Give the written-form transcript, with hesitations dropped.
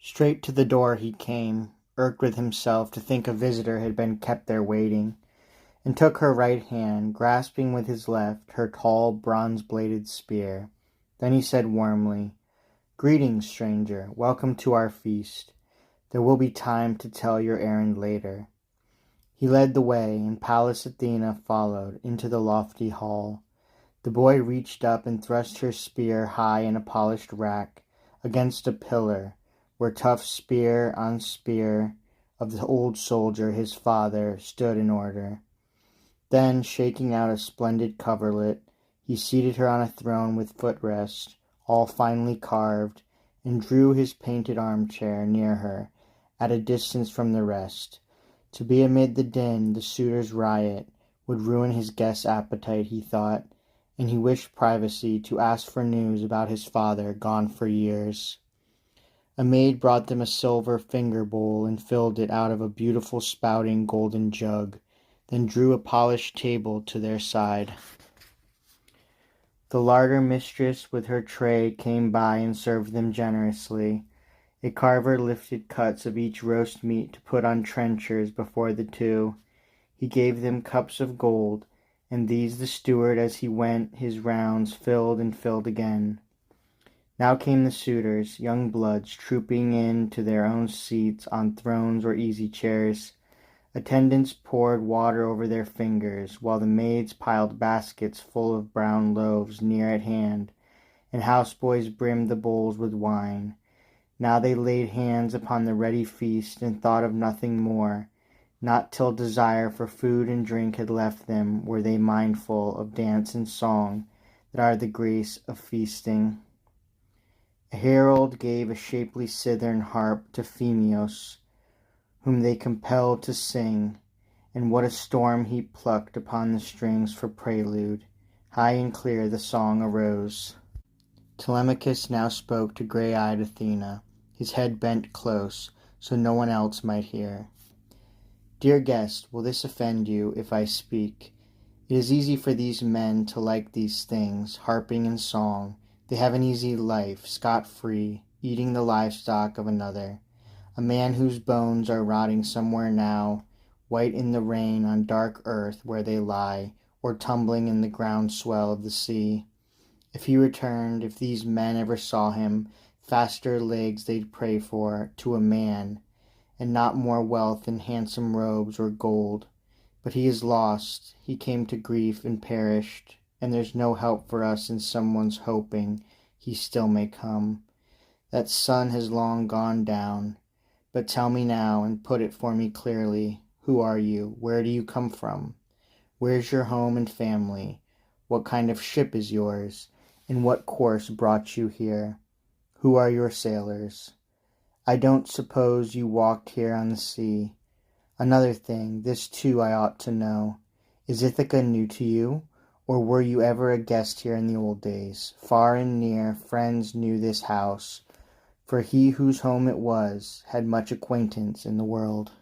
Straight to the door he came, irked with himself to think a visitor had been kept there waiting, and took her right hand, grasping with his left her tall bronze-bladed spear. Then he said warmly, "Greetings, stranger, welcome to our feast. There will be time to tell your errand later." He led the way, and Pallas Athena followed into the lofty hall. The boy reached up and thrust her spear high in a polished rack against a pillar, where tough spear on spear of the old soldier, his father, stood in order. Then, shaking out a splendid coverlet, he seated her on a throne with footrest, all finely carved, and drew his painted armchair near her, at a distance from the rest. To be amid the din, the suitors' riot, would ruin his guest's appetite, he thought, and he wished privacy to ask for news about his father, gone for years. A maid brought them a silver finger bowl and filled it out of a beautiful spouting golden jug, then drew a polished table to their side. The larder mistress with her tray came by and served them generously. A carver lifted cuts of each roast meat to put on trenchers before the two. He gave them cups of gold, and these the steward as he went his rounds filled and filled again. Now came the suitors, young bloods, trooping in to their own seats on thrones or easy chairs. Attendants poured water over their fingers, while the maids piled baskets full of brown loaves near at hand, and houseboys brimmed the bowls with wine. Now they laid hands upon the ready feast and thought of nothing more. Not till desire for food and drink had left them were they mindful of dance and song that are the grace of feasting. A herald gave a shapely cithern harp to Phemios, whom they compelled to sing, and what a storm he plucked upon the strings for prelude. High and clear the song arose. Telemachus now spoke to grey-eyed Athena, his head bent close, so no one else might hear. "Dear guest, will this offend you if I speak? It is easy for these men to like these things, harping and song. They have an easy life, scot-free, eating the livestock of another. A man whose bones are rotting somewhere now, white in the rain on dark earth where they lie, or tumbling in the ground swell of the sea. If he returned, if these men ever saw him, faster legs they'd pray for, to a man, and not more wealth in handsome robes or gold. But he is lost, he came to grief and perished, and there's no help for us in someone's hoping he still may come. That sun has long gone down. But tell me now, and put it for me clearly, who are you? Where do you come from? Where's your home and family? What kind of ship is yours? And what course brought you here? Who are your sailors? I don't suppose you walked here on the sea. Another thing, this too I ought to know. Is Ithaca new to you? Or were you ever a guest here in the old days? Far and near, friends knew this house, for he whose home it was had much acquaintance in the world."